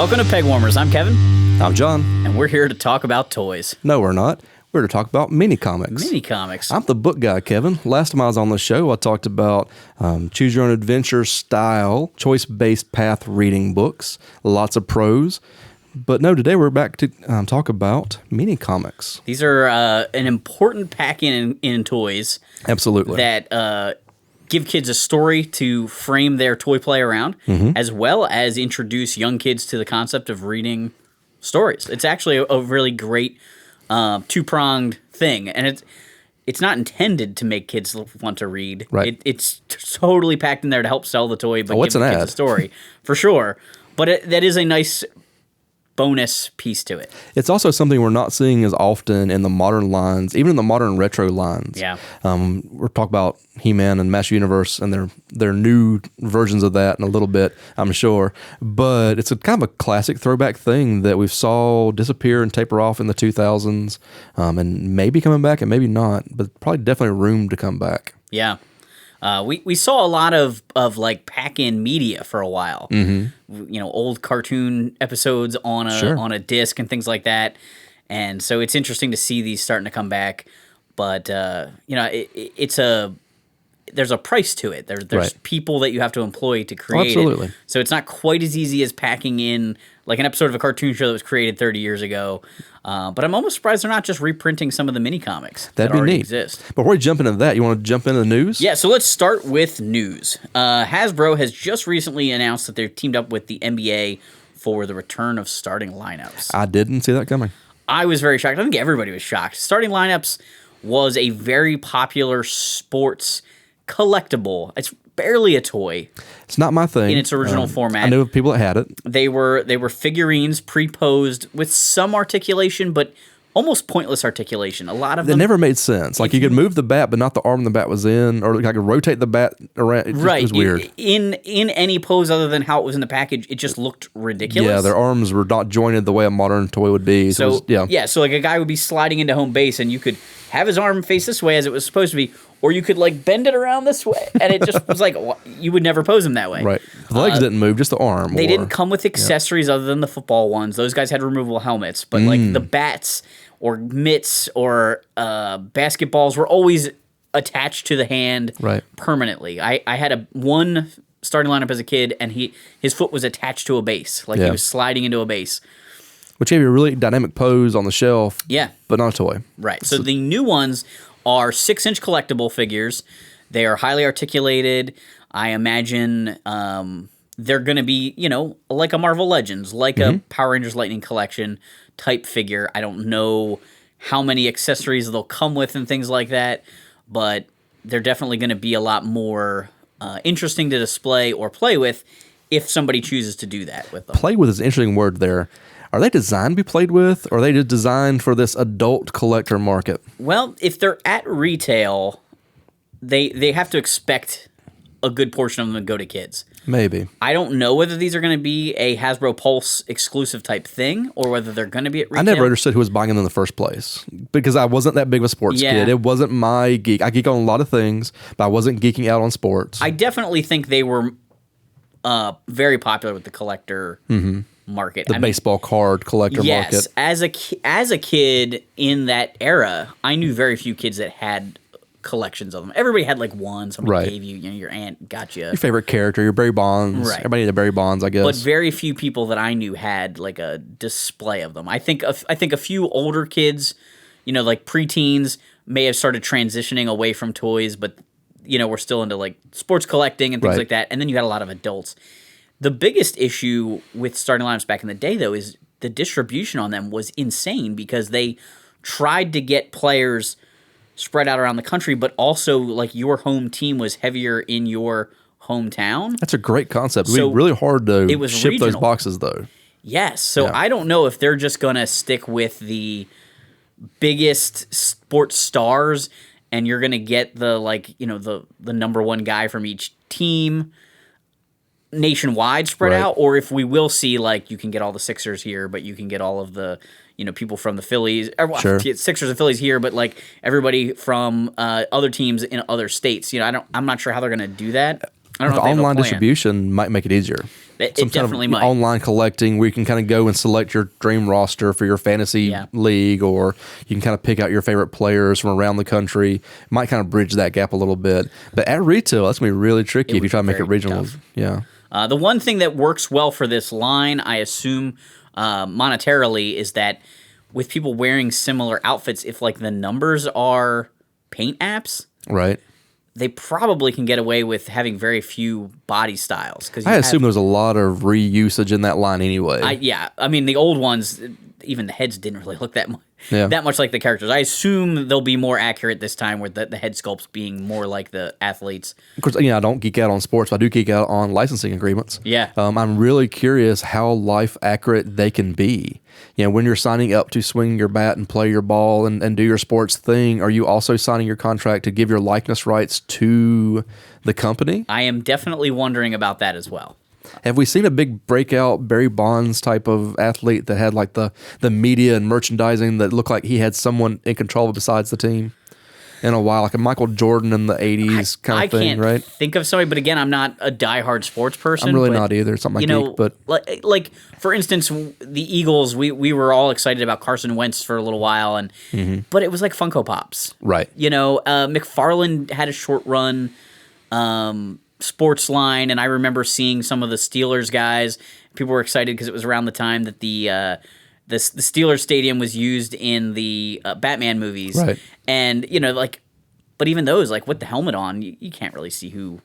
Welcome to Pegwarmers. I'm Kevin. I'm John. And we're here to talk about toys. No, we're not. We're here to talk about mini comics. Mini comics. I'm the book guy, Kevin. Last time I was on the show, I talked about choose your own adventure style, choice-based path reading books, lots of prose. But no, today we're back to talk about mini comics. These are an important pack in toys. Absolutely. That give kids a story to frame their toy play around, as well as introduce young kids to the concept of reading stories. It's actually a really great two-pronged thing, and it's not intended to make kids want to read. Right. It's totally packed in there to help sell the toy, but give the kids a story, for sure. But that is a nice bonus piece to it. It's also something we're not seeing as often in the modern lines, even in the modern retro lines. Yeah. We're talking about He-Man and Master Universe and their new versions of that in a little bit, I'm sure. But it's a kind of a classic throwback thing that we saw disappear and taper off in the 2000s, and maybe coming back and maybe not, but probably definitely room to come back. Yeah. We saw a lot of like pack-in media for a while. You know, old cartoon episodes on a disc and things like that. And so it's interesting to see these starting to come back. But you know, there's a price to it. There's people that you have to employ to create it. So it's not quite as easy as packing in like an episode of a cartoon show that was created 30 years ago. But I'm almost surprised they're not just reprinting some of the mini comics that already exist. Before we jump into that, you want to jump into the news? Yeah, so let's start with news. Hasbro has just recently announced that they've teamed up with the NBA for the return of starting lineups. I didn't see that coming. I was very shocked. I think everybody was shocked. Starting lineups was a very popular sports collectible. It's barely a toy. It's not my thing. In its original format. I knew people that had it. They were figurines pre-posed with some articulation, but almost pointless articulation. A lot of them... They never made sense. Like, you could move the bat, but not the arm the bat was in, or I could rotate the bat around. It was weird. In any pose other than how it was in the package, it just looked ridiculous. Yeah, their arms were not jointed the way a modern toy would be. So so like a guy would be sliding into home base, and you could have his arm face this way as it was supposed to be, or you could like bend it around this way, and it just was like, you would never pose him that way. Right. The legs didn't move, just the arm. They didn't come with accessories other than the football ones. Those guys had removable helmets, but like the bats or mitts or basketballs were always attached to the hand permanently. I had one starting lineup as a kid, and his foot was attached to a base, like he was sliding into a base. Which gave you a really dynamic pose on the shelf, but not a toy. Right. So the new ones are 6-inch collectible figures. They are highly articulated. I imagine they're going to be, you know, like a Marvel Legends, like a Power Rangers Lightning Collection type figure. I don't know how many accessories they'll come with and things like that, but they're definitely going to be a lot more interesting to display or play with if somebody chooses to do that with them. Play with is an interesting word there. Are they designed to be played with, or are they just designed for this adult collector market? Well, if they're at retail, they have to expect a good portion of them to go to kids. Maybe. I don't know whether these are going to be a Hasbro Pulse exclusive type thing, or whether they're going to be at retail. I never understood who was buying them in the first place, because I wasn't that big of a sports kid. It wasn't my geek. I geek on a lot of things, but I wasn't geeking out on sports. I definitely think they were very popular with the collector market. The baseball card collector market. Yes, as a kid in that era, I knew very few kids that had collections of them. Everybody had like one. Somebody gave you, your aunt got you. Your favorite character, your Barry Bonds. Right. Everybody had a Barry Bonds, I guess. But very few people that I knew had like a display of them. I think a few older kids, you know, like preteens, may have started transitioning away from toys, but you know, we're still into like sports collecting and things like that. And then you had a lot of adults. The biggest issue with starting lineups back in the day, though, is the distribution on them was insane, because they tried to get players spread out around the country, but also like your home team was heavier in your hometown. That's a great concept. It was really hard to ship regional. Those boxes, though. Yes. So I don't know if they're just going to stick with the biggest sports stars, and you're going to get the, like, you know, the number one guy from each team nationwide spread out, or if we will see, like, you can get all the Sixers here, but you can get all of the, you know, people from the Phillies, Sixers and Phillies here, but like everybody from other teams in other states. You know, I'm not sure how they're going to do that. I don't know. The online distribution might make it easier. It definitely might. Online collecting where you can kind of go and select your dream roster for your fantasy league, or you can kind of pick out your favorite players from around the country. Might kind of bridge that gap a little bit. But at retail, that's going to be really tricky if you try to make it regional. Tough. Yeah. The one thing that works well for this line, I assume, monetarily, is that with people wearing similar outfits, if like the numbers are paint apps, right, they probably can get away with having very few body styles. I assume there's a lot of reusage in that line anyway. I mean, the old ones, even the heads didn't really look that much like the characters. I assume they'll be more accurate this time, with the head sculpts being more like the athletes. Of course, I don't geek out on sports, but I do geek out on licensing agreements. Yeah. I'm really curious how life accurate they can be. When you're signing up to swing your bat and play your ball and do your sports thing, are you also signing your contract to give your likeness rights to the company? I am definitely wondering about that as well. Have we seen a big breakout Barry Bonds type of athlete that had like the media and merchandising that looked like he had someone in control besides the team in a while, like a Michael Jordan in the 80s kind of thing, right? I can't think of somebody, but again, I'm not a diehard sports person. I'm really not either. It's not my geek, but like for instance, the Eagles, we were all excited about Carson Wentz for a little while, but it was like Funko Pops, right? McFarlane had a short run sports line, and I remember seeing some of the Steelers guys. People were excited because it was around the time that the Steelers stadium was used in the Batman movies, right? And but even those, like with the helmet on, you can't really see who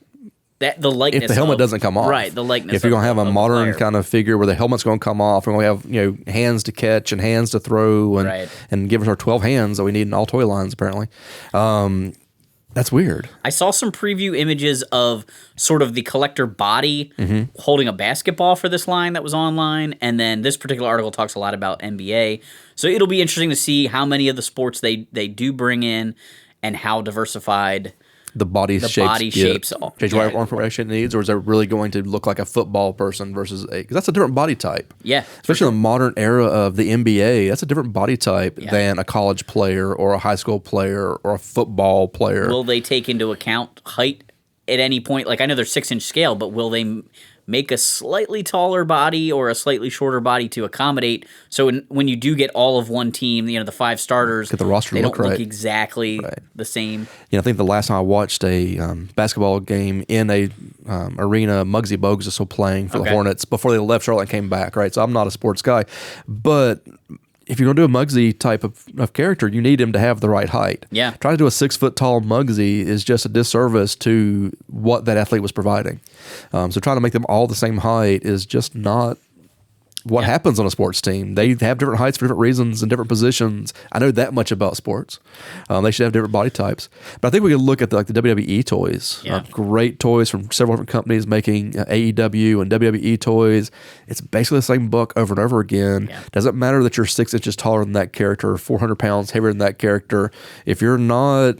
the likeness. If the helmet doesn't come off, right? The likeness. If you're gonna have a modern kind of figure where the helmet's gonna come off, we're gonna have hands to catch and hands to throw, and give us our 12 hands that we need in all toy lines apparently. That's weird. I saw some preview images of sort of the collector body holding a basketball for this line that was online, and then this particular article talks a lot about NBA. So it'll be interesting to see how many of the sports they do bring in and how diversified the body shapes are. Change what arm formation needs, or is it really going to look like a football person versus because that's a different body type. Yeah, especially in the modern era of the NBA, that's a different body type than a college player or a high school player or a football player. Will they take into account height at any point? Like I know there's 6-inch scale, but will they make a slightly taller body or a slightly shorter body to accommodate? So when you do get all of one team, the 5 starters, get the roster they look don't right. look exactly the same. I think the last time I watched a basketball game in a arena, Muggsy Bogues was still playing for the Hornets before they left Charlotte and came back, right? So I'm not a sports guy. But if you're going to do a Muggsy type of character, you need him to have the right height. Yeah. Trying to do a 6-foot-tall Muggsy is just a disservice to what that athlete was providing. So trying to make them all the same height is just not what happens on a sports team. They have different heights for different reasons and different positions. I know that much about sports. They should have different body types. But I think we could look at the WWE toys. Great toys from several different companies making AEW and WWE toys. It's basically the same book over and over again. Doesn't matter that you're 6 inches taller than that character, 400 pounds heavier than that character. If you're not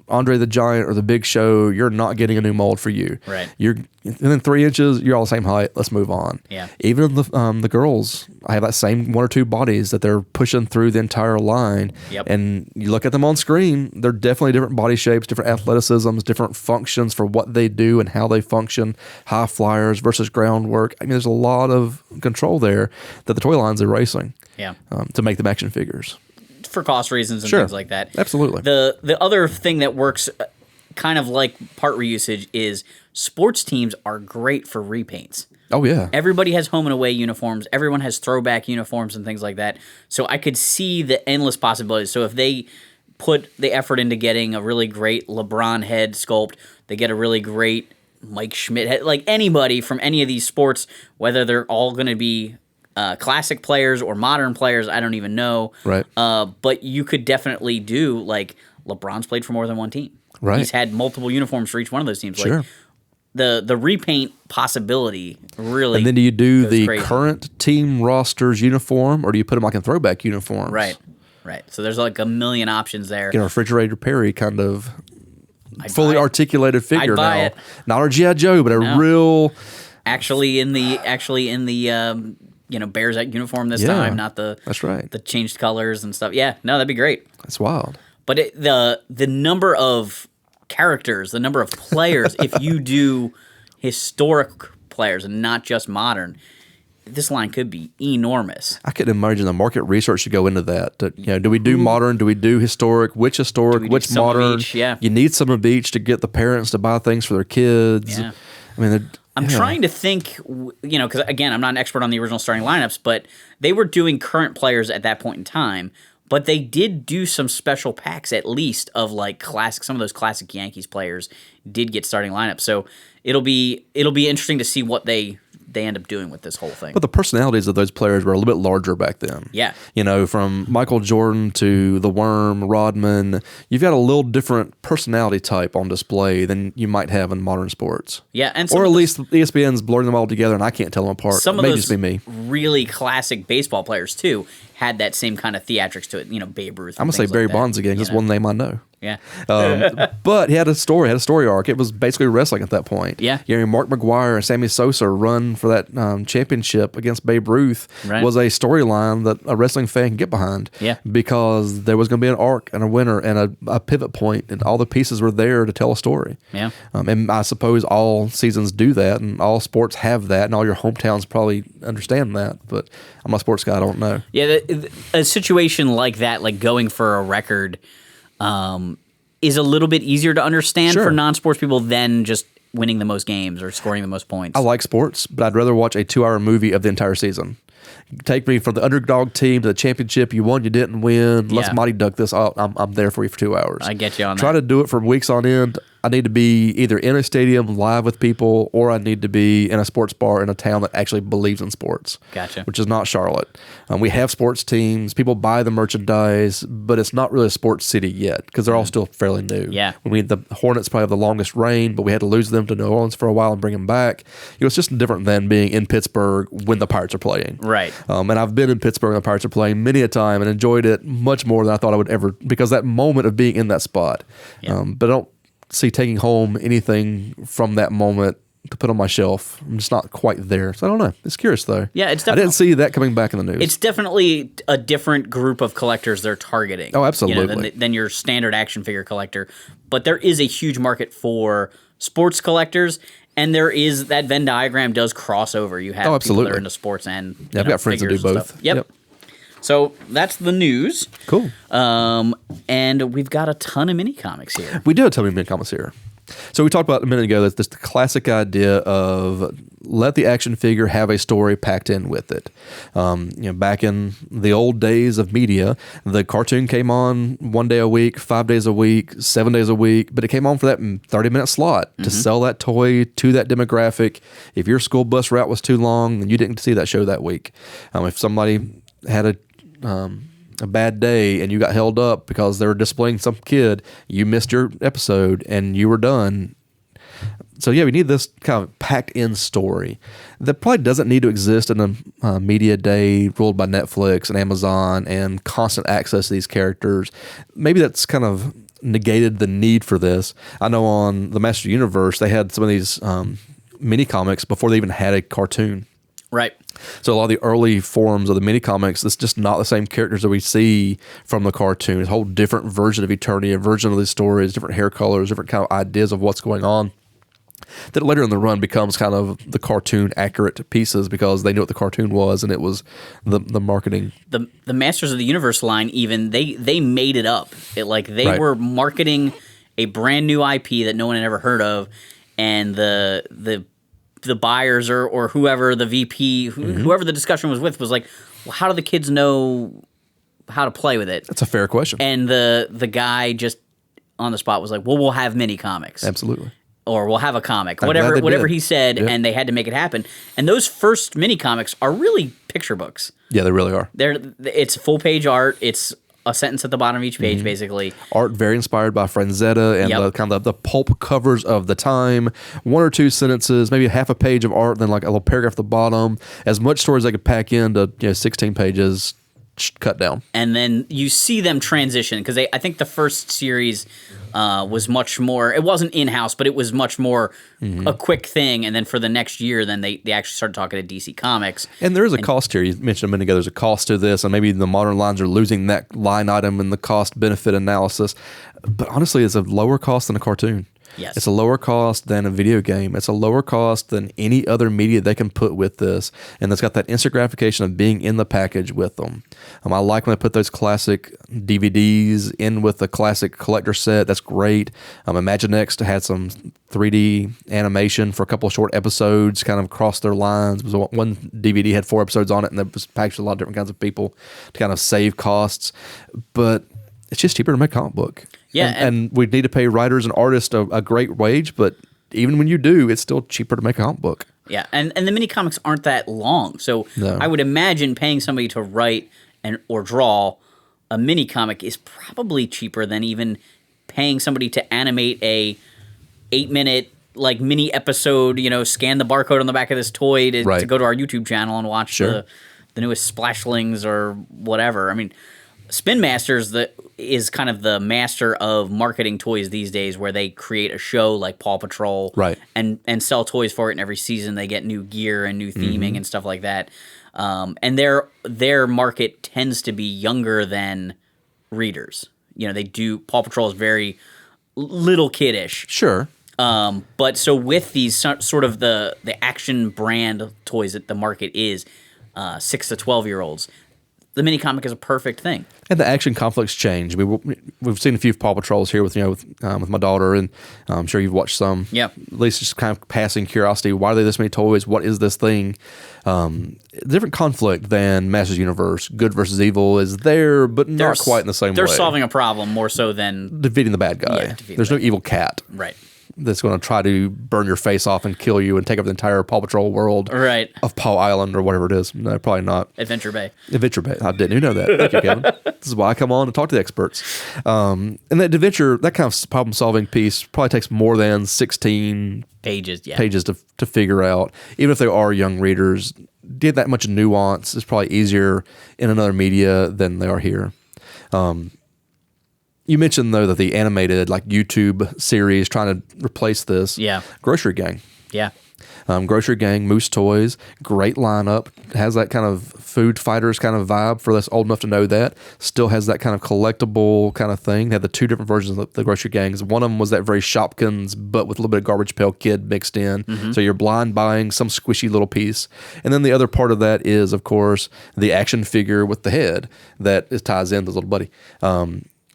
Andre the Giant or the Big Show, you're not getting a new mold for you. Right. You're within 3 inches. You're all the same height. Let's move on. Yeah. Even the girls, I have that same 1 or 2 bodies that they're pushing through the entire line. Yep. And you look at them on screen, they're definitely different body shapes, different athleticisms, different functions for what they do and how they function. High flyers versus groundwork. I mean, there's a lot of control there that the toy line's erasing. Yeah. To make them action figures. For cost reasons and things like that. Absolutely. The other thing that works kind of like part reusage is sports teams are great for repaints. Oh, yeah. Everybody has home and away uniforms. Everyone has throwback uniforms and things like that. So I could see the endless possibilities. So if they put the effort into getting a really great LeBron head sculpt, they get a really great Mike Schmidt head, like anybody from any of these sports, whether they're all going to be classic players or modern players, I don't even know. Right. But you could definitely do, like, LeBron's played for more than one team. Right. He's had multiple uniforms for each one of those teams. Sure. Like, the repaint possibility really. And then do you do the crazy. current team roster's uniform, or do you put them like in throwback uniforms? Right. So there's like a million options there. Get a Refrigerator Perry kind of fully articulated figure now. It. Not our G.I. Joe, but a real. Actually in the Bears at uniform this time, not the that's right. the changed colors and stuff. Yeah, no, that'd be great. That's wild. But the number of characters, the number of players, if you do historic players and not just modern, this line could be enormous. I could imagine the market research should go into that. Do we do modern? Do we do historic? Which historic? Which modern? Yeah. You need some of each to get the parents to buy things for their kids. Yeah. I mean, I'm trying to think, because again, I'm not an expert on the original starting lineups, but they were doing current players at that point in time. But they did do some special packs, at least, of like classic. Some of those classic Yankees players did get starting lineups. So it'll be interesting to see what they end up doing with this whole thing. But the personalities of those players were a little bit larger back then. Yeah. From Michael Jordan to the Worm, Rodman, you've got a little different personality type on display than you might have in modern sports. Yeah, and or at least ESPN's blurring them all together, and I can't tell them apart. Some of Maybe those just be me. really classic baseball players too had that same kind of theatrics to it. Babe Ruth. I'm gonna say Barry Bonds again because one name I know. Yeah. But he had a story arc. It was basically wrestling at that point. Yeah. Mark McGwire and Sammy Sosa run for that championship against Babe Ruth was a storyline that a wrestling fan can get behind. Yeah. Because there was going to be an arc and a winner and a pivot point, and all the pieces were there to tell a story. Yeah. And I suppose all seasons do that, and all sports have that, and all your hometowns probably understand that. But I'm not a sports guy. I don't know. Yeah. A situation like that, like going for a record, is a little bit easier to understand for non-sports people than just winning the most games or scoring the most points. I like sports, but I'd rather watch a 2-hour movie of the entire season. Take me from the underdog team to the championship. You won, you didn't win. Let's Mighty Duck this. I'm there for you for 2 hours. I get you on that. Try to do it for weeks on end. I need to be either in a stadium live with people, or I need to be in a sports bar in a town that actually believes in sports. Gotcha. Which is not Charlotte. We have sports teams. People buy the merchandise, but it's not really a sports city yet because they're all still fairly new. Yeah. The Hornets probably have the longest reign, but we had to lose them to New Orleans for a while and bring them back. It's just different than being in Pittsburgh when the Pirates are playing. Right. And I've been in Pittsburgh when the Pirates are playing many a time and enjoyed it much more than I thought I would ever, because that moment of being in that spot. Yeah. But I don't see taking home anything from that moment to put on my shelf. I'm just not quite there. So I don't know. It's curious though. Yeah, it's I didn't see that coming back in the news. It's definitely a different group of collectors they're targeting. Oh, absolutely. Than your standard action figure collector. But there is a huge market for sports collectors, and there is that Venn diagram does cross over. You have people that are into sports and I've got friends that do both. Yep. So that's the news. Cool. And we've got a ton of mini comics here. We do have a ton of mini comics here. So we talked about a minute ago that's just the classic idea of let the action figure have a story packed in with it. Back in the old days of media, the cartoon came on 1 day a week, 5 days a week, 7 days a week, but it came on for that 30-minute slot to sell that toy to that demographic. If your school bus route was too long, then you didn't see that show that week. If somebody had a bad day and you got held up because they were displaying some kid, you missed your episode and you were done. So we need this kind of packed in story that probably doesn't need to exist in a media day ruled by Netflix and Amazon and constant access to these characters. Maybe that's kind of negated the need for this. I know on the Master Universe, they had some of these mini comics before they even had a cartoon. Right. So a lot of the early forms of the mini comics, it's just not the same characters that we see from the cartoon. It's a whole different version of Eternity, a version of these stories, different hair colors, different kind of ideas of what's going on. That later in the run becomes kind of the cartoon accurate pieces because they knew what the cartoon was and it was the marketing. The Masters of the Universe line, even they made it up. They were marketing a brand new IP that no one had ever heard of, and the buyers or whoever the VP, whoever the discussion was with, was like, well, how do the kids know how to play with it? That's a fair question. And the guy just on the spot was like, well, we'll have mini comics. Absolutely. Or we'll have a comic. Whatever he said, and they had to make it happen. And those first mini comics are really picture books. Yeah, they really are. It's full page art. It's a sentence at the bottom of each page, basically. Art very inspired by Franzetta and the kind of the pulp covers of the time. 1 or 2 sentences, maybe half a page of art, then like a little paragraph at the bottom. As much story as I could pack into 16 pages, cut down. And then you see them transition, because I think the first series was much more, it wasn't in-house, but it was much more a quick thing. And then for the next year, then they actually started talking to DC Comics. And there is a cost here. You mentioned a minute ago, there's a cost to this, and maybe the modern lines are losing that line item in the cost-benefit analysis. But honestly, it's a lower cost than a cartoon. Yes. It's a lower cost than a video game. It's a lower cost than any other media they can put with this. And it's got that instant gratification of being in the package with them. I like when they put those classic DVDs in with the classic collector set. That's great. Imaginext had some 3D animation for a couple of short episodes, kind of crossed their lines. It was one DVD had 4 episodes on it, and it was packaged with a lot of different kinds of people to kind of save costs. But it's just cheaper to make a comic book. Yeah, and we need to pay writers and artists a great wage, but even when you do, it's still cheaper to make a comic book. Yeah, and the mini comics aren't that long, so No. I would imagine paying somebody to write or draw a mini comic is probably cheaper than even paying somebody to animate a 8-minute like mini episode. Scan the barcode on the back of this toy to go to our YouTube channel and watch the newest Splashlings or whatever. I mean, Spin Masters is kind of the master of marketing toys these days, where they create a show like Paw Patrol, and sell toys for it. And every season they get new gear and new theming and stuff like that. And their market tends to be younger than readers. They do. Paw Patrol is very little kiddish. Sure. But so with these sort of the action brand toys that the market is 6 to 12-year-olds, the mini comic is a perfect thing. And the action conflicts change. We've seen a few Paw Patrols here with my daughter, and I'm sure you've watched some. Yeah. At least just kind of passing curiosity. Why are there this many toys? What is this thing? Different conflict than Masters Universe. Good versus evil is there, but not quite in the same way. They're solving a problem more so than defeating the bad guy. There's no evil cat. Right. That's going to try to burn your face off and kill you and take over the entire Paw Patrol world of Paw Island or whatever it is. No, probably not. Adventure Bay. Adventure Bay. I didn't even know that. Thank you, Kevin. This is why I come on and talk to the experts. And that adventure, that kind of problem-solving piece probably takes more than 16 pages to figure out. Even if they are young readers, get that much nuance is probably easier in another media than they are here. You mentioned, though, that the animated YouTube series trying to replace this. Yeah. Grocery Gang. Yeah. Grocery Gang, Moose Toys, great lineup. Has that kind of food fighters kind of vibe for us old enough to know that. Still has that kind of collectible kind of thing. They had the 2 different versions of the Grocery Gangs. One of them was that very Shopkins, but with a little bit of Garbage Pail Kid mixed in. Mm-hmm. So you're blind buying some squishy little piece. And then the other part of that is, of course, the action figure with the head that ties in the little buddy.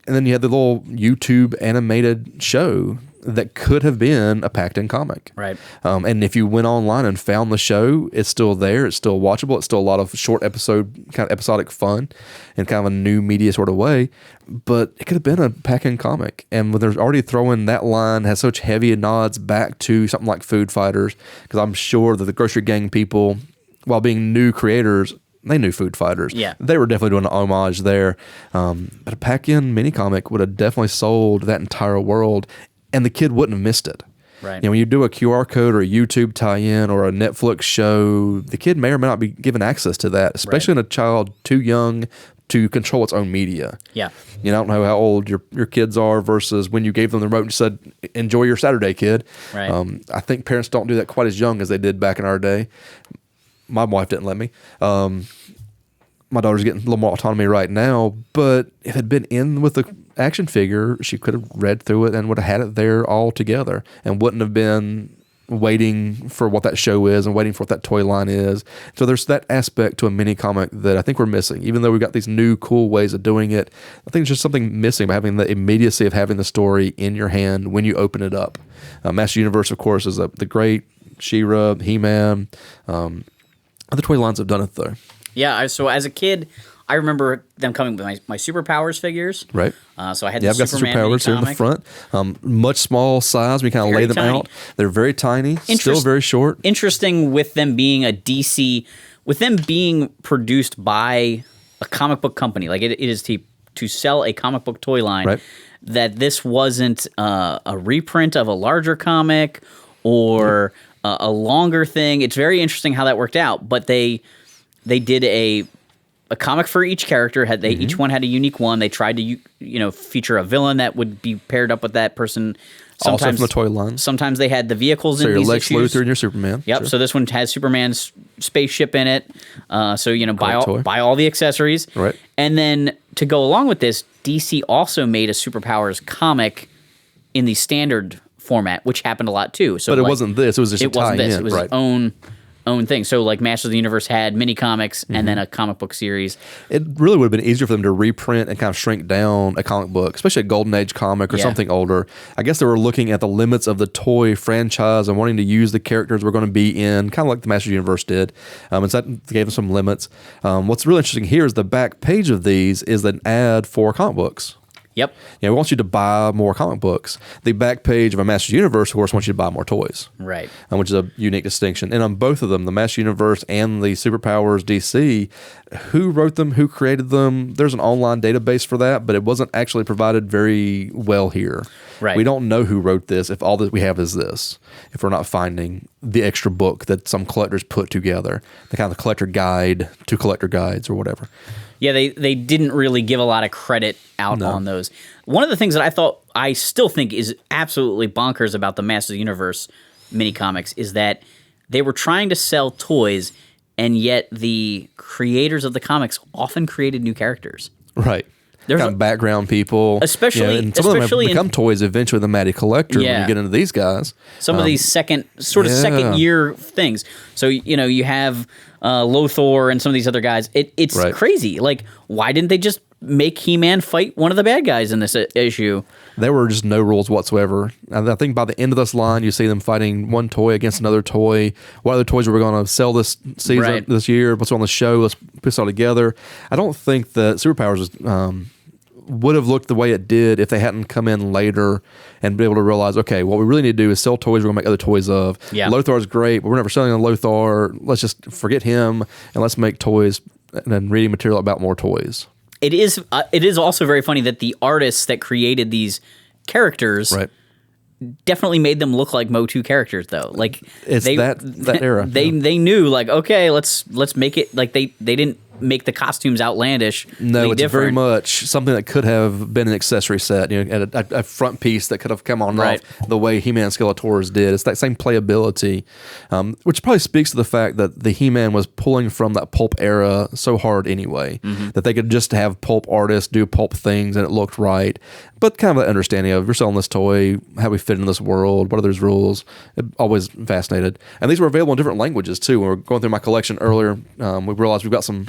And then you had the little YouTube animated show that could have been a packed-in comic. Right. And if you went online and found the show, it's still there. It's still watchable. It's still a lot of short kind of episodic fun in kind of a new media sort of way. But it could have been a pack-in comic. And when they're already throwing that line, has such heavy nods back to something like Food Fighters, because I'm sure that the Grocery Gang people, while being new creators, they knew Food Fighters. Yeah. They were definitely doing an homage there. But a pack-in mini comic would have definitely sold that entire world, and the kid wouldn't have missed it. Right. When you do a QR code or a YouTube tie-in or a Netflix show, the kid may or may not be given access to that, especially in a child too young to control its own media. Yeah. I don't know how old your kids are versus when you gave them the remote and said, enjoy your Saturday, kid. Right. I think parents don't do that quite as young as they did back in our day. My wife didn't let me. My daughter's getting a little more autonomy right now, but if it had been in with the action figure, she could have read through it and would have had it there all together and wouldn't have been waiting for what that show is and waiting for what that toy line is. So there's that aspect to a mini comic that I think we're missing. Even though we've got these new cool ways of doing it, I think there's just something missing by having the immediacy of having the story in your hand when you open it up. Master Universe, of course, is the great She-Ra, He-Man. Other toy lines have done it, though. Yeah, so as a kid, I remember them coming with my superpowers figures. Right. So I had I've got some superpowers here in the front. Much small size. We kind of lay them out. They're very tiny, still very short. Interesting with them being a DC, with them being produced by a comic book company. Like it is to sell a comic book toy line. Right. That this wasn't a reprint of a larger comic or a longer thing. It's very interesting how that worked out. But they did a comic for each character. Each one had a unique one. They tried to feature a villain that would be paired up with that person. Sometimes, also from the toy line. Sometimes they had the vehicles in these issues. So your Lex Luthor and your Superman. Yep. Sure. So this one has Superman's spaceship in it. Buy all the accessories. Right. And then to go along with this, DC also made a superpowers comic in the standard format, which happened a lot too. So, but it wasn't this. It was just it wasn't this. It was right. its own thing. So like Masters of the Universe had mini comics and then a comic book series. It really would have been easier for them to reprint and kind of shrink down a comic book, especially a Golden Age comic or something older. I guess they were looking at the limits of the toy franchise and wanting to use the characters we're going to be in, kind of like the Masters of the Universe did. And so that gave them some limits. What's really interesting here is the back page of these is an ad for comic books. Yep. We want you to buy more comic books. The back page of a Masters Universe, of course, wants you to buy more toys. Right. Which is a unique distinction. And on both of them, the Masters Universe and the Superpowers DC, who wrote them, who created them, there's an online database for that, but it wasn't actually provided very well here. Right. We don't know who wrote this if all that we have is this, if we're not finding the extra book that some collectors put together, the kind of collector guide to collector guides or whatever. Yeah, they didn't really give a lot of credit out on those. One of the things that I still think is absolutely bonkers about the Masters of the Universe mini comics is that they were trying to sell toys, and yet the creators of the comics often created new characters. Right. There's kind of background people. Especially, and some of them have become toys eventually, the Matty Collector, when you get into these guys. Some of these second year things. So, you have Lothar and some of these other guys. It's crazy. Like, why didn't they just make He-Man fight one of the bad guys in this issue? There were just no rules whatsoever. I think by the end of this line, you see them fighting one toy against another toy. What other toys are we going to sell this season, this year? What's on the show? Let's put this all together. I don't think that Superpowers would have looked the way it did if they hadn't come in later and be able to realize, okay, what we really need to do is sell toys we're going to make other toys of. Yeah. Lothar's great, but we're never selling on Lothar. Let's just forget him and let's make toys and then reading material about more toys. It is also very funny that the artists that created these characters definitely made them look like Motu characters, though. Like it's that era. They knew, like, okay, let's make it like they didn't make the costumes outlandish. No, it's different. very much something that could have been an accessory set, a front piece that could have come on off the way He-Man and Skeletor's did. It's that same playability, which probably speaks to the fact that the He-Man was pulling from that pulp era so hard anyway, that they could just have pulp artists do pulp things and it looked right. But kind of the understanding of, we're selling this toy, how we fit in this world, what are those rules, it always fascinated. And these were available in different languages too. When we were going through my collection earlier, we realized we've got some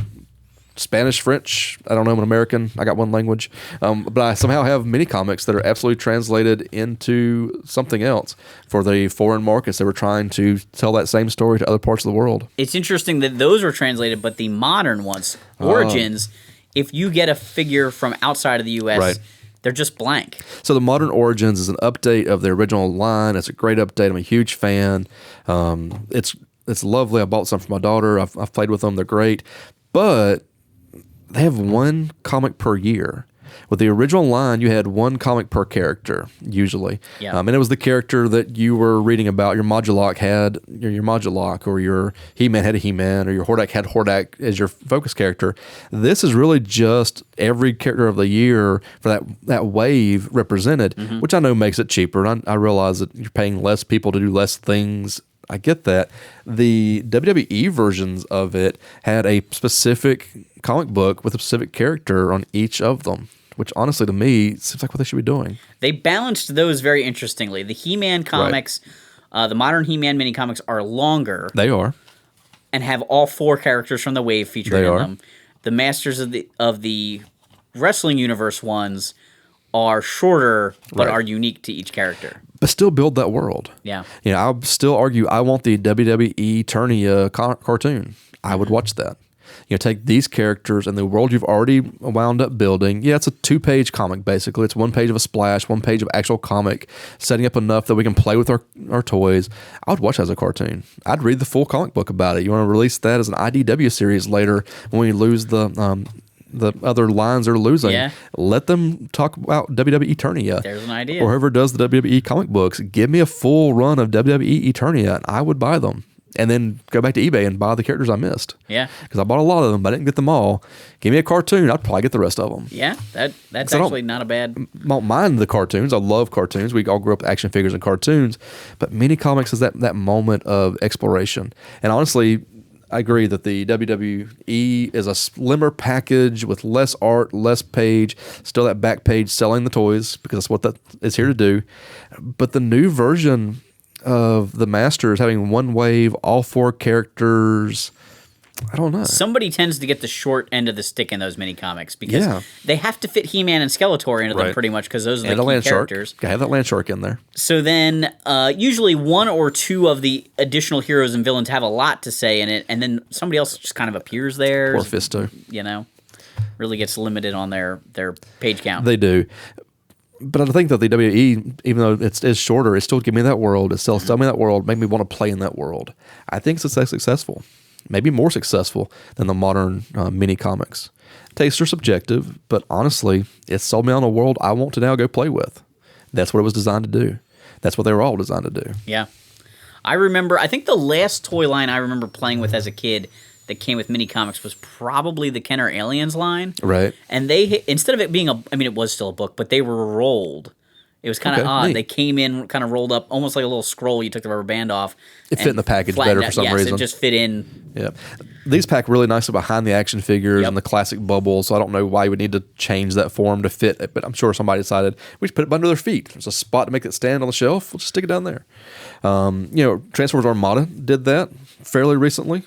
Spanish, French, I don't know, I'm an American, I got one language, but I somehow have mini comics that are absolutely translated into something else for the foreign markets. They were trying to tell that same story to other parts of the world. It's interesting that those were translated, but the modern ones, Origins, if you get a figure from outside of the U.S., they're just blank. So the Modern Origins is an update of the original line. It's a great update. I'm a huge fan. It's lovely. I bought some for my daughter. I've played with them. They're great. But they have one comic per year. With the original line, you had one comic per character, usually. Yeah. And it was the character that you were reading about. Your Modulok had your Modulok, or your He-Man had a He-Man, or your Hordak had Hordak as your focus character. This is really just every character of the year for that wave represented, which I know makes it cheaper. And I realize that you're paying less people to do less things. I get that. The WWE versions of it had a specific comic book with a specific character on each of them, which honestly to me seems like what they should be doing. They balanced those very interestingly. The He-Man comics, the modern He-Man mini comics are longer. They are. And have all four characters from the wave featured in them. The Masters of the Wrestling Universe ones are shorter, but are unique to each character. But still build that world. Yeah. I'll still argue I want the WWE Eternia cartoon. I would watch that. Take these characters and the world you've already wound up building. Yeah, it's a 2-page comic, basically. It's 1 page of a splash, 1 page of actual comic, setting up enough that we can play with our toys. I would watch that as a cartoon. I'd read the full comic book about it. You want to release that as an IDW series later when we lose the other lines they're losing. Yeah. Let them talk about WWE Eternia. There's an idea. Or whoever does the WWE comic books. Give me a full run of WWE Eternia, and I would buy them. And then go back to eBay and buy the characters I missed. Yeah. Because I bought a lot of them, but I didn't get them all. Give me a cartoon, I'd probably get the rest of them. Yeah, that's actually not a bad... I don't mind the cartoons. I love cartoons. We all grew up with action figures and cartoons. But mini comics is that moment of exploration. And honestly, I agree that the WWE is a slimmer package with less art, less page, still that back page selling the toys because that's what that is here to do. But the new version of the Masters having one wave, all 4 characters, I don't know. Somebody tends to get the short end of the stick in those mini comics because they have to fit He-Man and Skeletor into them pretty much because those are the key characters. Gotta have that land shark in there. So then usually 1 or 2 of the additional heroes and villains have a lot to say in it, and then somebody else just kind of appears there. Poor Fisto. You know, really gets limited on their page count. They do. But I think that the WWE, even though it's shorter, it still give me that world. It still sell me that world, make me want to play in that world. I think it's successful. Maybe more successful than the modern mini comics. Tastes are subjective, but honestly, it sold me on a world I want to now go play with. That's what it was designed to do. That's what they were all designed to do. Yeah. I think the last toy line I remember playing with as a kid that came with mini comics was probably the Kenner Aliens line. Right. And they, instead of it being it was still a book, but they were rolled. It was kind of odd. Neat. They came in kind of rolled up, almost like a little scroll. You took the rubber band off. It fit in the package better for some reason. Yes, it just fit in. Yeah. These pack really nicely behind the action figures and the classic bubble, so I don't know why you would need to change that form to fit it, but I'm sure somebody decided we should put it under their feet. There's a spot to make it stand on the shelf. We'll just stick it down there. Transformers Armada did that fairly recently.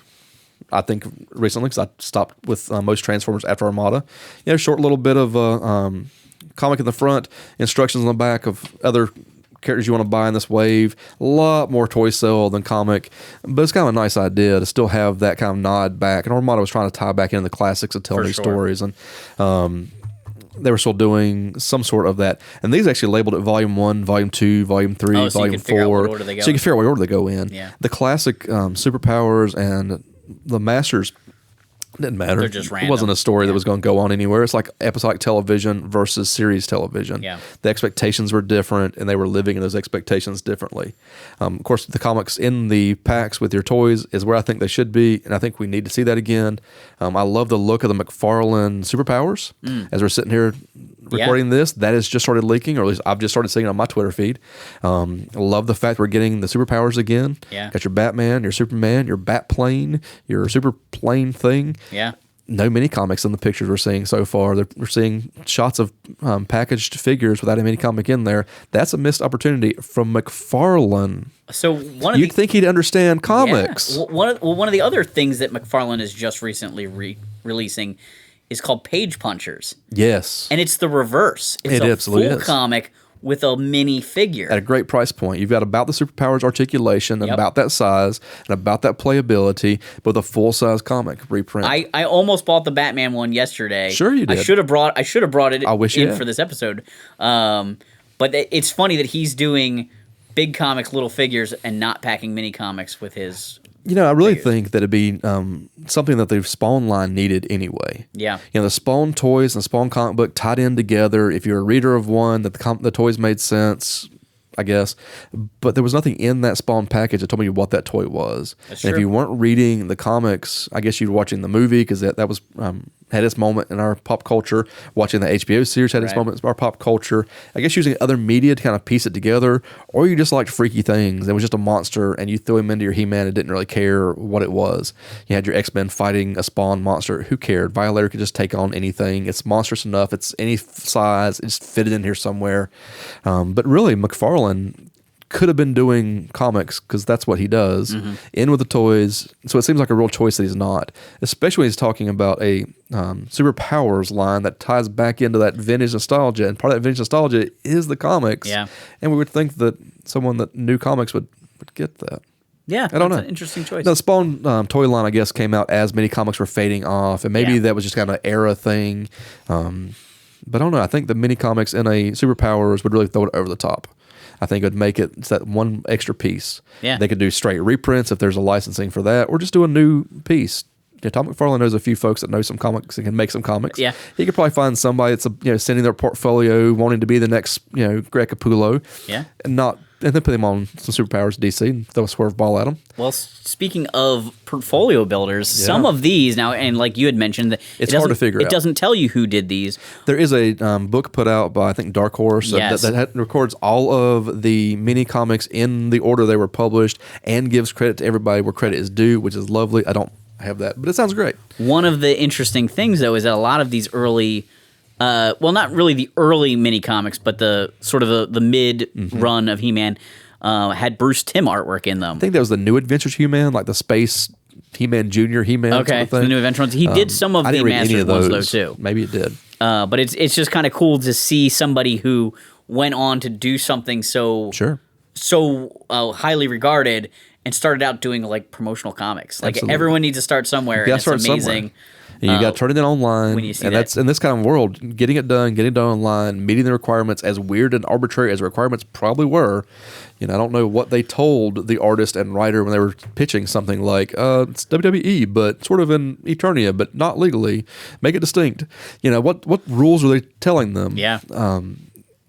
I think recently because I stopped with most Transformers after Armada. Short little bit of comic in the front, instructions on the back of other characters you want to buy in this wave. A lot more toy sale than comic, but it's kind of a nice idea to still have that kind of nod back. And Armada was trying to tie back into the classics of telling these stories, and they were still doing some sort of that. And these actually labeled it Volume 1, Volume 2, Volume 3, Volume 4. So you can figure out what order they go in. Yeah. The classic superpowers and the Masters didn't matter. They're just random. It wasn't a story that was going to go on anywhere. It's like episodic television versus series television. Yeah. The expectations were different, and they were living in those expectations differently. Of course, the comics in the packs with your toys is where I think they should be, and I think we need to see that again. I love the look of the McFarlane superpowers. As we're sitting here recording this, that has just started leaking, or at least I've just started seeing it on my Twitter feed. I love the fact we're getting the superpowers again. Yeah. Got your Batman, your Superman, your Batplane, your super plane thing. Yeah. No mini comics in the pictures we're seeing so far. We're seeing shots of packaged figures without a mini comic in there. That's a missed opportunity from McFarlane. So you'd think he'd understand comics. Yeah. One of the other things that McFarlane is just recently releasing is called Page Punchers. Yes. And it's the reverse. It's a full comic with a mini figure. At a great price point. You've got about the superpowers articulation, and about that size, and about that playability, but with a full-size comic reprint. I almost bought the Batman one yesterday. Sure you did. I should have brought it in for this episode. But it's funny that he's doing big comics, little figures, and not packing mini comics with his... I really think that it'd be something that the Spawn line needed anyway. Yeah. The Spawn toys and the Spawn comic book tied in together. If you're a reader of one, that the toys made sense, I guess. But there was nothing in that Spawn package that told me what that toy was. That's and true. if you weren't reading the comics, I guess you were watching the movie because that was had its moment in our pop culture. Watching the HBO series had its moment in our pop culture. I guess using other media to kind of piece it together, or you just liked freaky things. It was just a monster, and you threw him into your He-Man and didn't really care what it was. You had your X-Men fighting a Spawn monster. Who cared? Violator could just take on anything. It's monstrous enough. It's any size. It just fitted in here somewhere. But really, McFarlane could have been doing comics because that's what he does. In with the toys. So it seems like a real choice that he's not, especially when he's talking about a superpowers line that ties back into that vintage nostalgia, and part of that vintage nostalgia is the comics. Yeah. And we would think that someone that knew comics would get that. Yeah, I don't know. An interesting choice. The Spawn toy line, I guess, came out as many comics were fading off, and maybe that was just kind of an era thing. But I don't know. I think the mini comics in a superpowers would really throw it over the top. I think it would make it that one extra piece. Yeah. They could do straight reprints if there's a licensing for that, or just do a new piece. Tom McFarlane knows a few folks that know some comics and can make some comics. Yeah. He could probably find somebody that's sending their portfolio, wanting to be the next Greg Capullo. Yeah. And then put them on some superpowers DC and throw a swerve ball at them. Well, speaking of portfolio builders, some of these now, and like you had mentioned, it's hard to figure out. It doesn't tell you who did these. There is a book put out by, I think, Dark Horse that records all of the mini comics in the order they were published and gives credit to everybody where credit is due, which is lovely. I don't have that, but it sounds great. One of the interesting things, though, is that a lot of these early, well, not really the early mini comics, but the sort of the mid run of He-Man had Bruce Timm artwork in them. I think that was the New Adventures He-Man, like the Space He-Man Junior He-Man. Okay, sort of thing. the New Adventure ones. He did some of the Masters ones, though, too. Maybe it did. But it's just kind of cool to see somebody who went on to do something so highly regarded and started out doing like promotional comics. Like everyone needs to start somewhere. And it's amazing. And you got to turn it in online, when you see and that's in this kind of world. Getting it done online, meeting the requirements, as weird and arbitrary as the requirements probably were. I don't know what they told the artist and writer when they were pitching something like it's WWE, but sort of in Eternia, but not legally. Make it distinct. What rules are they telling them? Yeah.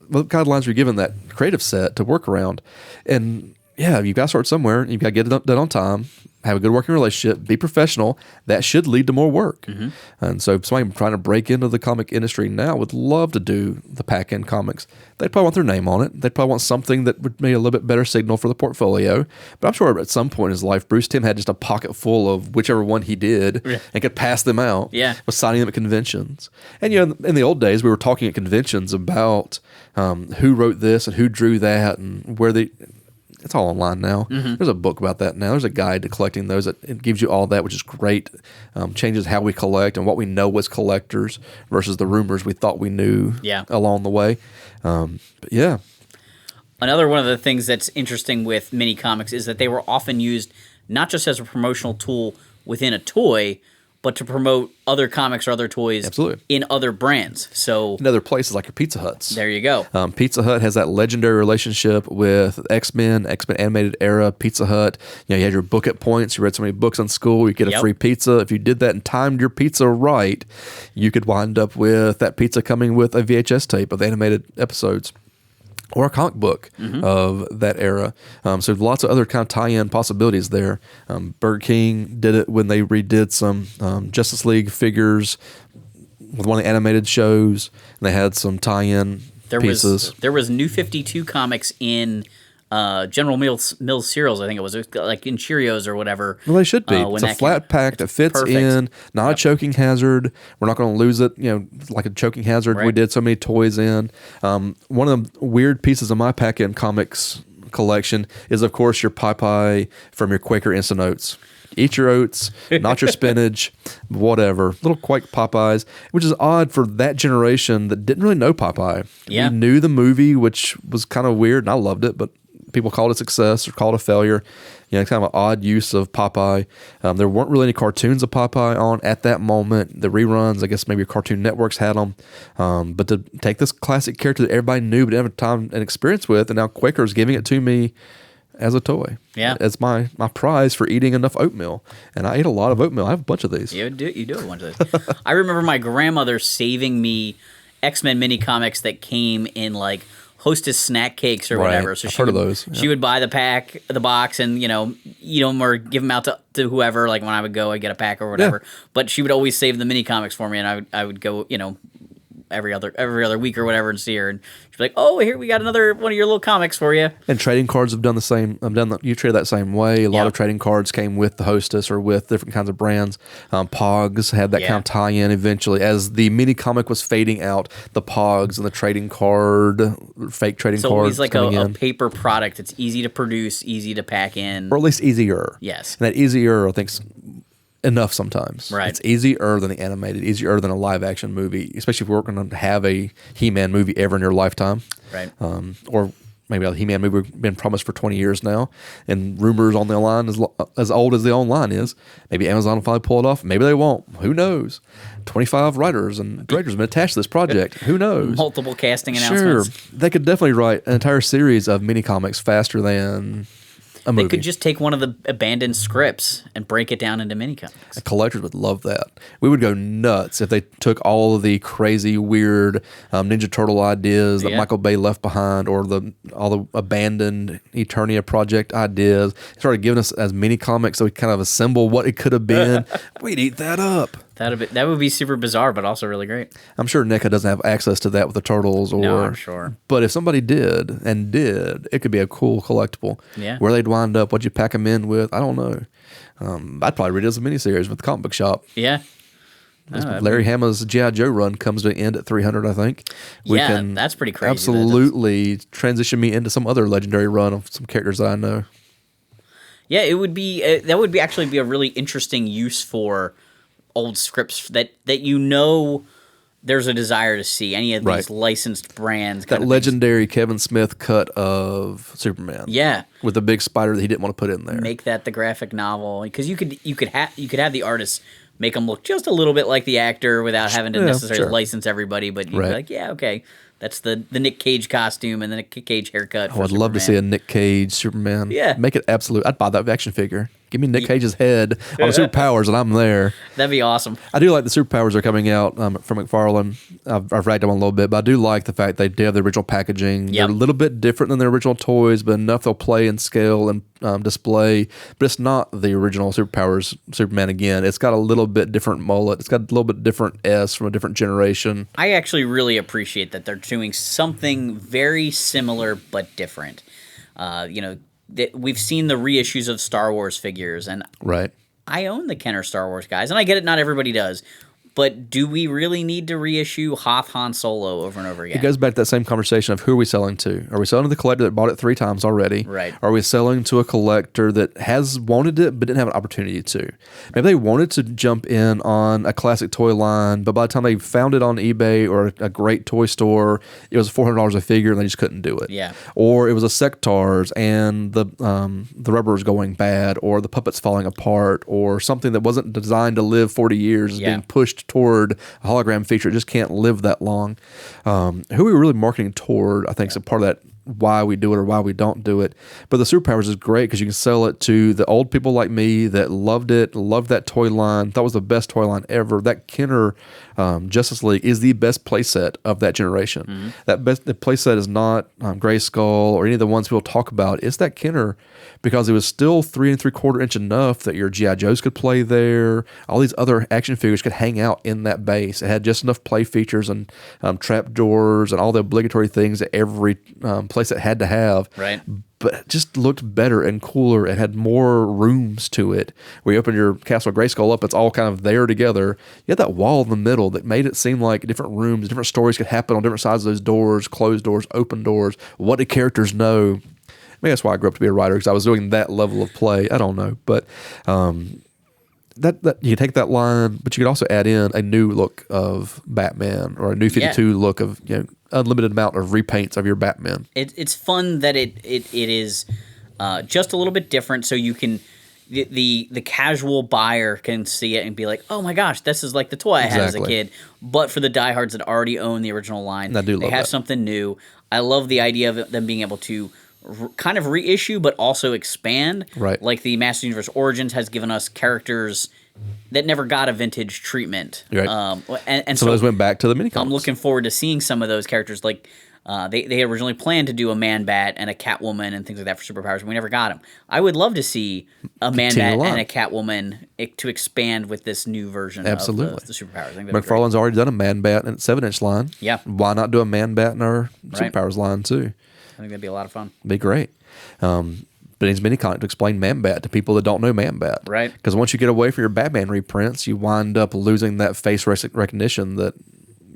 What guidelines are you given that creative set to work around? And yeah, you've got to start somewhere. You've got to get it done on time. Have a good working relationship, be professional. That should lead to more work. And so somebody trying to break into the comic industry now would love to do the pack-in comics. They'd probably want their name on it. They'd probably want something that would make a little bit better signal for the portfolio. But I'm sure at some point in his life, Bruce Timm had just a pocket full of whichever one he did and could pass them out with signing them at conventions. And in the old days, we were talking at conventions about who wrote this and who drew that and where they... It's all online now. There's a book about that now. There's a guide to collecting those. It gives you all that, which is great. Changes how we collect and what we know as collectors versus the rumors we thought we knew along the way. But yeah. Another one of the things that's interesting with mini comics is that they were often used not just as a promotional tool within a toy, but to promote other comics or other toys in other brands. So in other places like your Pizza Huts. There you go. Pizza Hut has that legendary relationship with X-Men animated era Pizza Hut. You had your book it points. You read so many books in school, you get a free pizza. If you did that and timed your pizza right, you could wind up with that pizza coming with a VHS tape of the animated episodes. Or a comic book of that era. So lots of other kind of tie-in possibilities there. Burger King did it when they redid some Justice League figures with one of the animated shows. And they had some tie-in pieces. There was New 52 comics in General Mills cereals, I think it was like in Cheerios or whatever. Well, they should be. It's a flat pack that fits in, not a choking hazard. We're not going to lose it, like a choking hazard we did so many toys in. One of the weird pieces of my pack-in comics collection is, of course, your Popeye from your Quaker Instant Oats. Eat your oats, not your spinach, whatever. Little Quake Popeyes, which is odd for that generation that didn't really know Popeye. Yeah. We knew the movie, which was kind of weird, and I loved it, but people called it a success or called it a failure. It's kind of an odd use of Popeye. There weren't really any cartoons of Popeye on at that moment. The reruns, I guess maybe Cartoon Networks had them. But to take this classic character that everybody knew but didn't have time and experience with, and now Quaker's giving it to me as a toy. Yeah. It's my prize for eating enough oatmeal. And I ate a lot of oatmeal. I have a bunch of these. You do have a bunch of these. I remember my grandmother saving me X-Men mini comics that came in like Hostess snack cakes or whatever. So I've heard of those. She would buy the box, and eat them or give them out to whoever. Like when I would go, I'd get a pack or whatever. Yeah. But she would always save the mini comics for me, and I would go, every other week or whatever and see her, and she'd be like, "Oh, here we got another one of your little comics for you." And trading cards have done the same. You trade that same way. A lot of trading cards came with the Hostess or with different kinds of brands. Pogs had that kind of tie-in eventually as the mini comic was fading out. The Pogs and the trading card, fake trading cards. So it's like a paper product. It's easy to produce, easy to pack in, or at least easier. Yes, and that easier, I think. Enough sometimes. Right. It's easier than the animated, easier than a live action movie, especially if you're going to have a He-Man movie ever in your lifetime. Right. Or maybe a He-Man movie been promised for 20 years now, and rumors on the line as old as the online is. Maybe Amazon will finally pull it off. Maybe they won't. Who knows? 25 writers and directors have been attached to this project. Who knows? Multiple casting announcements. Sure. They could definitely write an entire series of mini comics faster than a movie. They could just take one of the abandoned scripts and break it down into mini comics. Collectors would love that. We would go nuts if they took all of the crazy, weird Ninja Turtle ideas that Michael Bay left behind, or all the abandoned Eternia project ideas, started giving us as mini comics so we kind of assemble what it could have been. We'd eat that up. That would be super bizarre, but also really great. I'm sure NECA doesn't have access to that with the turtles, No, I'm sure. But if somebody did, it could be a cool collectible. Yeah. Where they'd wind up, what you pack them in with, I don't know. I'd probably read it as a miniseries with the comic book shop. Yeah. Larry Hama's G.I. Joe run comes to an end at 300, I think. That's pretty crazy. Absolutely transition me into some other legendary run of some characters that I know. Yeah, it would be that would be actually be a really interesting use for old scripts that there's a desire to see any of these licensed brands. That legendary Kevin Smith cut of Superman. Yeah, with the big spider that he didn't want to put in there. Make that the graphic novel, because you could have the artists make them look just a little bit like the actor without having to necessarily license everybody, but you'd be like, yeah, okay. That's the Nick Cage costume and the Nick Cage haircut. I'd love to see a Nick Cage Superman. Yeah. Make it absolute. I'd buy that action figure. Give me Nick Cage's head on the superpowers, and I'm there. That'd be awesome. I do like the superpowers that are coming out from McFarlane. I've ragged them on a little bit, but I do like the fact they do have the original packaging. They're a little bit different than the original toys, but enough they'll play and scale and display. But it's not the original Superpowers Superman again. It's got a little bit different mullet. It's got a little bit different S from a different generation. I actually really appreciate that they're doing something very similar but different. We've seen the reissues of Star Wars figures, and I own the Kenner Star Wars guys, and I get it, not everybody does. But do we really need to reissue Hoth Han Solo over and over again? It goes back to that same conversation of who are we selling to? Are we selling to the collector that bought it 3 times already? Right. Are we selling to a collector that has wanted it but didn't have an opportunity to? Maybe they wanted to jump in on a classic toy line, but by the time they found it on eBay or a great toy store, it was $400 a figure and they just couldn't do it. Yeah. Or it was a Sectars and the rubber was going bad, or the puppet's falling apart, or something that wasn't designed to live 40 years is being pushed toward a hologram feature. It just can't live that long. Who are we really marketing toward, I think, is a part of that why we do it or why we don't do it. But the Superpowers is great because you can sell it to the old people like me that loved it, loved that toy line, thought it was the best toy line ever. That Kenner Justice League is the best playset of that generation. The playset is not Grayskull or any of the ones people talk about. It's that Kenner, because it was still 3 3/4 inch enough that your G.I. Joes could play there. All these other action figures could hang out in that base. It had just enough play features and trap doors and all the obligatory things that every playset had to have. Right. But it just looked better and cooler. It had more rooms to it. Where you open your Castle Grayskull up, it's all kind of there together. You had that wall in the middle that made it seem like different rooms, different stories could happen on different sides of those doors, closed doors, open doors. What do characters know? Maybe that's why I grew up to be a writer, because I was doing that level of play. I don't know. But that you could take that line, but you could also add in a new look of Batman or a new 52 look of unlimited amount of repaints of your Batman. It's fun that it is just a little bit different, so you can the casual buyer can see it and be like, oh my gosh, this is like the toy I had as a kid. But for the diehards that already own the original line, they have something new. I love the idea of them being able to kind of reissue but also expand. Right. Like the Master Universe Origins has given us characters that never got a vintage treatment. Right. And so those went back to the mini comics. I'm looking forward to seeing some of those characters. Like they originally planned to do a Man-Bat and a Catwoman and things like that for Superpowers, but we never got them. I would love to see a Man-Bat and a Catwoman to expand with this new version of the Superpowers. I think McFarlane's already done a Man-Bat and 7-inch line. Yeah. Why not do a Man-Bat in our Superpowers line too? I think that'd be a lot of fun. Be great. But it needs mini comic to explain Man-Bat to people that don't know Man-Bat. Right. Because once you get away from your Batman reprints, you wind up losing that face recognition that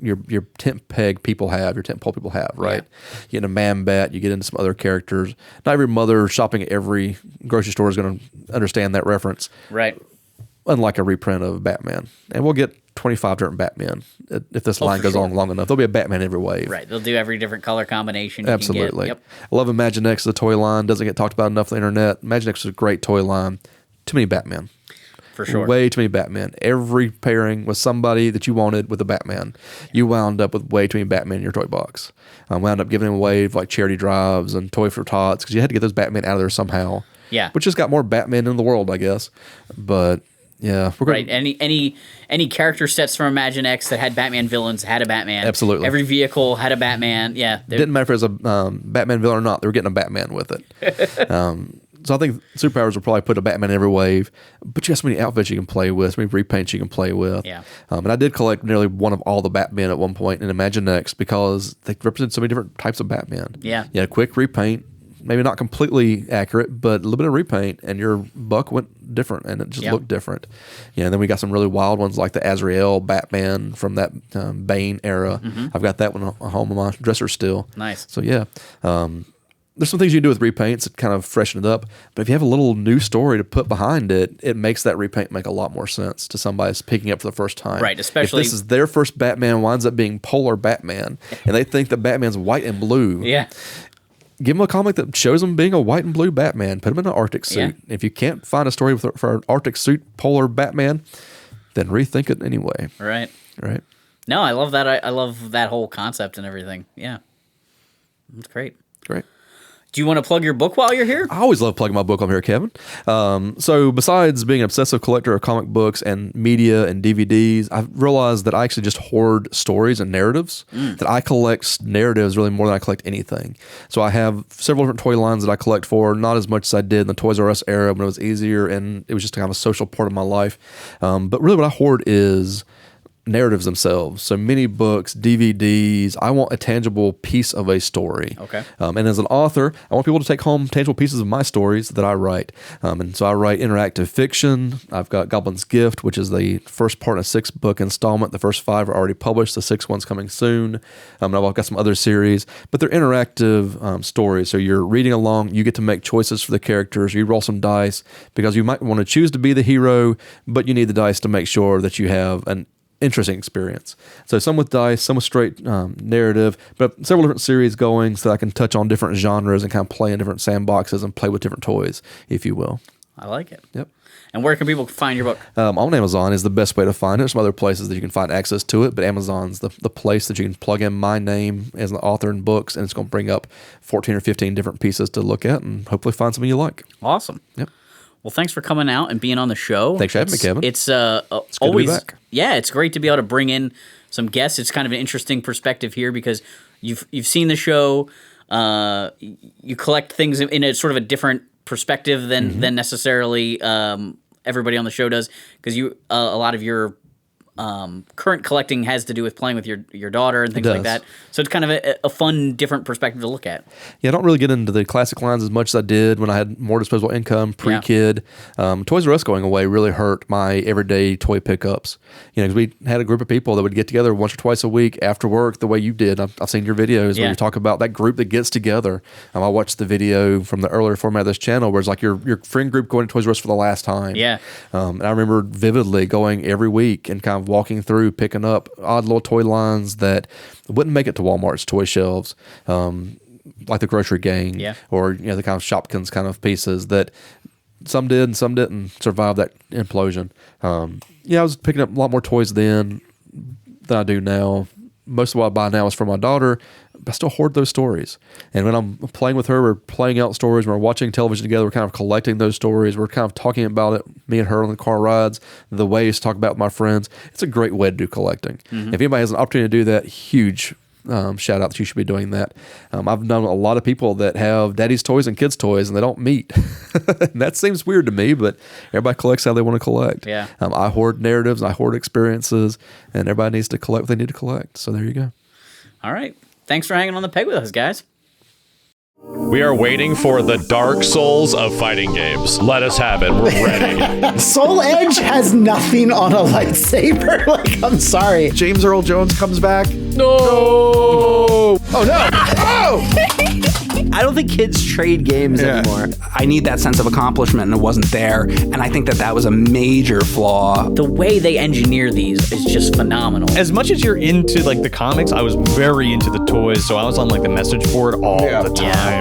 your tent peg people have, your tent pole people have, right? Yeah. You get a Man-Bat, you get into some other characters. Not every mother shopping at every grocery store is going to understand that reference. Right. Unlike a reprint of Batman. And we'll get 25 different Batman if this line goes on long enough. There'll be a Batman every wave. Right. They'll do every different color combination. Absolutely. Yep. I love Imaginext, the toy line. Doesn't get talked about enough on the internet. Imaginext is a great toy line. Too many Batman. For sure. Way too many Batman. Every pairing was somebody that you wanted with a Batman. You wound up with way too many Batman in your toy box. Wound up giving them away for like charity drives and Toy for Tots because you had to get those Batman out of there somehow. Yeah. Which has got more Batman in the world, I guess. But yeah, we're right. Any character sets from Imaginext that had Batman villains had a Batman. Absolutely. Every vehicle had a Batman. Yeah. Didn't matter if it was a Batman villain or not. They were getting a Batman with it. So I think superpowers will probably put a Batman in every wave, but you have so many outfits you can play with, so many repaints you can play with. Yeah. And I did collect nearly one of all the Batman at one point in Imaginext because they represent so many different types of Batman. Yeah. Yeah, quick repaint, maybe not completely accurate, but a little bit of repaint, and your buck went different, and it just looked different. Yeah, and then we got some really wild ones like the Azrael Batman from that Bane era. I've got that one at home on my dresser still. Nice. So yeah. There's some things you can do with repaints that kind of freshen it up, but if you have a little new story to put behind it, it makes that repaint make a lot more sense to somebody that's picking up for the first time. Right, especially if this is their first Batman, winds up being Polar Batman, and they think that Batman's white and blue. Yeah. Give them a comic that shows them being a white and blue Batman. Put them in an Arctic suit. Yeah. If you can't find a story for an Arctic suit Polar Batman, then rethink it anyway. Right. Right. No, I love that. I love that whole concept and everything. Yeah. That's great. Great. Do you want to plug your book while you're here? I always love plugging my book on here, Kevin. So besides being an obsessive collector of comic books and media and DVDs, I've realized that I actually just hoard stories and narratives, that I collect narratives really more than I collect anything. So I have several different toy lines that I collect for, not as much as I did in the Toys R Us era when it was easier and it was just kind of a social part of my life. But really what I hoard is narratives themselves. So many books, DVDs. I want a tangible piece of a story. Okay. And as an author, I want people to take home tangible pieces of my stories that I write. And so I write interactive fiction. I've got Goblin's Gift, which is the first part in a 6-book installment. The first 5 are already published. The 6th one's coming soon. And I've got some other series, but they're interactive stories. So you're reading along. You get to make choices for the characters. You roll some dice because you might want to choose to be the hero, but you need the dice to make sure that you have an interesting experience. So some with dice, some with straight narrative, but several different series going so that I can touch on different genres and kind of play in different sandboxes and play with different toys, if you will. I like it. Yep. And where can people find your book? On Amazon is the best way to find it. There's some other places that you can find access to it, but Amazon's the place that you can plug in my name as an author in books, and it's going to bring up 14 or 15 different pieces to look at and hopefully find something you like. Awesome. Yep. Well, thanks for coming out and being on the show. Thanks for having me, Kevin. It's good always to be back. Yeah, it's great to be able to bring in some guests. It's kind of an interesting perspective here because you've seen the show. You collect things in a sort of a different perspective than necessarily everybody on the show does, because a lot of your current collecting has to do with playing with your daughter and things like that. So it's kind of a fun, different perspective to look at. Yeah, I don't really get into the classic lines as much as I did when I had more disposable income pre-kid. Toys R Us going away really hurt my everyday toy pickups. Because we had a group of people that would get together once or twice a week after work, the way you did. I've seen your videos where you talk about that group that gets together. I watched the video from the earlier format of this channel where it's like your friend group going to Toys R Us for the last time. Yeah. And I remember vividly going every week and kind of walking through, picking up odd little toy lines that wouldn't make it to Walmart's toy shelves, like the Grocery Gang, or the kind of Shopkins kind of pieces that some did and some didn't survive that implosion. I was picking up a lot more toys then than I do now. Most of what I buy now is for my daughter. I still hoard those stories. And when I'm playing with her, we're playing out stories, we're watching television together, we're kind of collecting those stories, we're kind of talking about it, me and her on the car rides, the ways to talk about with my friends. It's a great way to do collecting. If anybody has an opportunity to do that, huge shout out that you should be doing that. I've known a lot of people that have daddy's toys and kids' toys and they don't meet. And that seems weird to me, but everybody collects how they want to collect. Yeah. I hoard narratives, I hoard experiences, and everybody needs to collect what they need to collect. So there you go. All right. Thanks for hanging on the peg with us, guys. We are waiting for the Dark Souls of fighting games. Let us have it. We're ready. Soul Edge has nothing on a lightsaber. I'm sorry. James Earl Jones comes back. No! Oh, no. Oh! I don't think kids trade games anymore. I need that sense of accomplishment, and it wasn't there. And I think that was a major flaw. The way they engineer these is just phenomenal. As much as you're into the comics, I was very into the toys, so I was on the message board all the time.